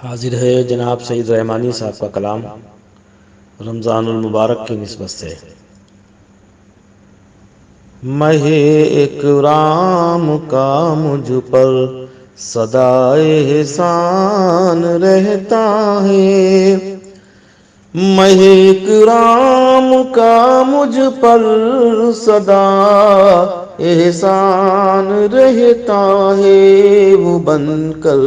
حاضر ہے جناب سعید رحمانی صاحب کا کلام رمضان المبارک کی نسبت سے۔ مہ اکرام کا مجھ پر صدائے احسان رہتا ہے، مہ اکرام کا مجھ پر صدا احسان رہتا ہے، وہ بن کر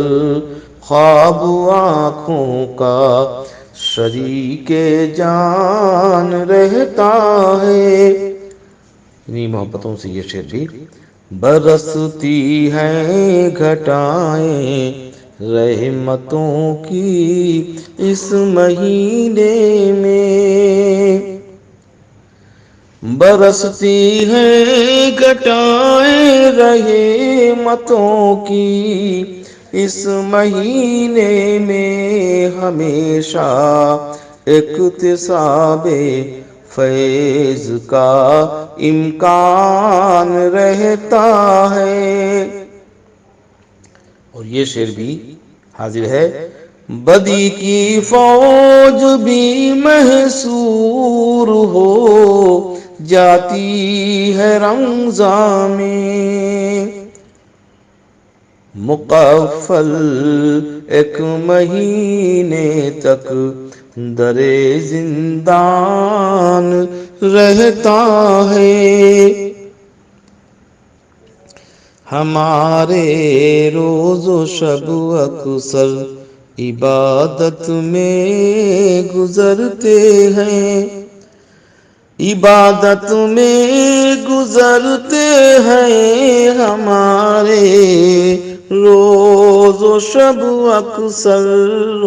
خواب آنکھوں کا شریک جان رہتا ہے۔ انہی محبتوں سے یہ شعر بھی برستی ہیں گھٹائیں رحمتوں کی اس مہینے میں، برستی ہیں گھٹائیں رحمتوں کی اس مہینے میں، ہمیشہ اکتساب فیض کا امکان رہتا ہے۔ اور یہ شعر بھی حاضر ہے۔ بدی کی فوج بھی محصور ہو جاتی ہے رمضان میں، مقفل ایک مہینے تک در زندان رہتا ہے، ہمارے روز و شب اکثر عبادت میں گزرتے ہیں، عبادت میں گزرتے ہیں ہمارے روز و شب اکثر،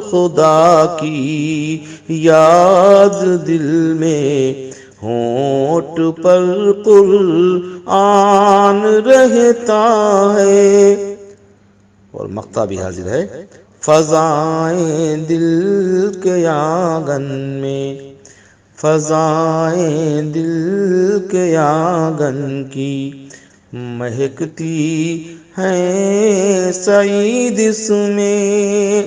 خدا کی یاد دل میں ہونٹ پر قرآن رہتا ہے۔ اور مقطع بھی حاضر ہے۔ فضائیں دل کے آنگن میں، فضائیں دل کے آنگن کی مہکتی ہیں سعید اس میں،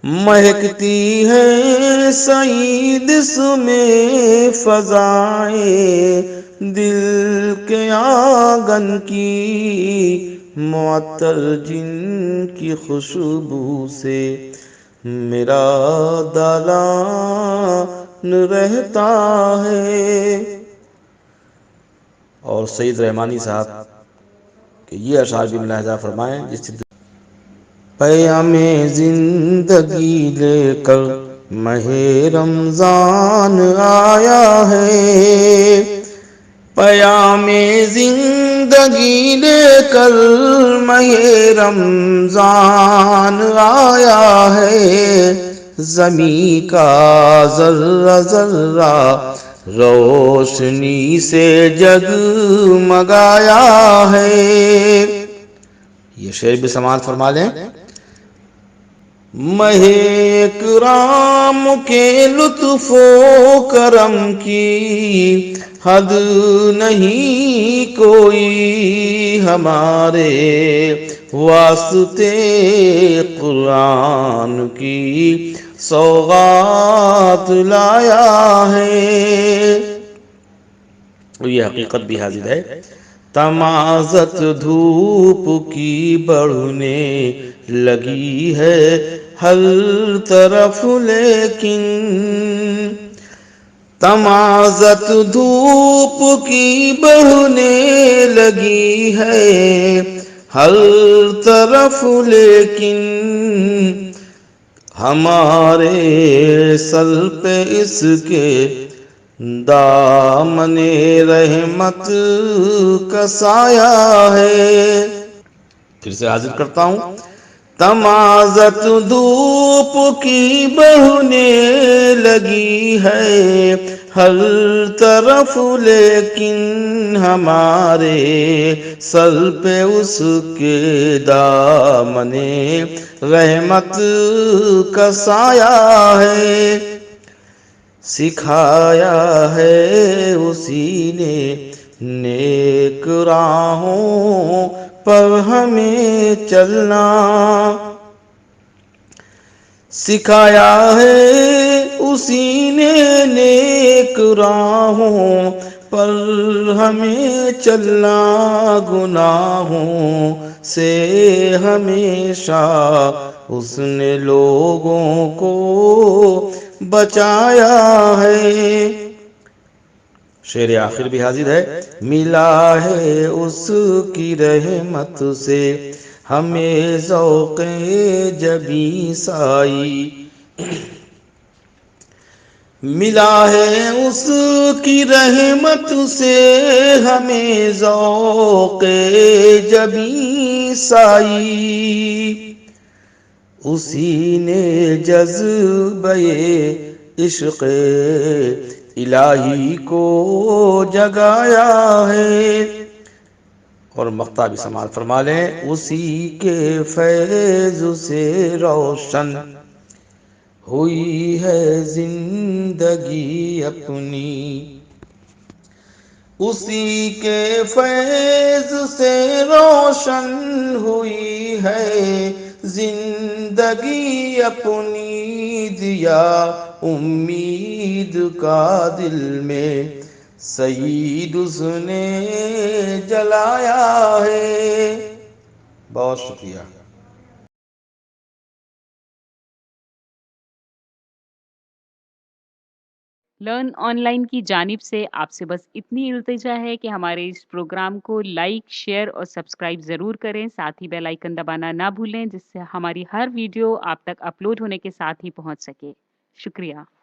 مہکتی ہے سعید اس میں، فضائیں دل کے آنگن کی، معطر جن کی خوشبو سے میرا دالان رہتا ہے۔ اور سعید رحمانی صاحب کہ یہ اشعار بھی ملاحظہ فرمائیں جس سے پیام زندگی لے کر ماہ رمضان آیا ہے، پیام زندگی لے کر ماہ رمضان آیا ہے، زمین کا ذرہ ذرہ روشنی سے جگمگایا ہے۔ یہ شعر بھی سماعت فرما لیں۔ مہ اکرام کے لطف و کرم کی حد نہیں کوئی، ہمارے واسطے قرآن کی سوغات لایا ہے۔ یہ حقیقت بھی حاضر ہے۔ تمازت دھوپ کی بڑھنے لگی ہے ہر طرف لیکن، تمازت دھوپ کی بڑھنے لگی ہے ہر طرف لیکن، ہمارے سر پہ اس کے دامن رحمت کا سایہ ہے۔ پھر سے حاضر کرتا ہوں۔ تمازت دھوپ کی بڑھنے لگی ہے ہر طرف لیکن، ہمارے سر پہ اس کے دامن رحمت کا سایہ ہے، سکھایا ہے اسی نے نیک راہوں پر ہمیں چلنا، سکھایا ہے اسی نے نیک راہوں پر ہمیں چلنا، گناہوں سے ہمیشہ اس نے لوگوں کو بچایا ہے۔ شعر آخر بھی حاضر ہے۔ ملا ہے اس کی رحمت سے ہمیں ذوق جبیں سائی، ملا ہے اس کی رحمت سے ہمیں ذوق جبیں سائی، اسی نے جذبہ عشق الہی کو جگایا ہے۔ اور مقطع بھی سماعت فرما لیں۔ اسی کے فیض سے روشن ہوئی ہے زندگی اپنی، اسی کے فیض سے روشن ہوئی ہے زندگی اپنی، دیا امید کا دل میں سعید اس نے جلایا ہے۔ بہت شکریہ۔ لرن آن لائن کی جانب سے آپ سے بس اتنی التجا ہے کہ ہمارے اس پروگرام کو لائک، شیئر اور سبسکرائب ضرور کریں، ساتھ ہی بیل آئیکن دبانا نہ بھولیں، جس سے ہماری ہر ویڈیو آپ تک اپلوڈ ہونے کے ساتھ ہی پہنچ سکے۔ شکریہ۔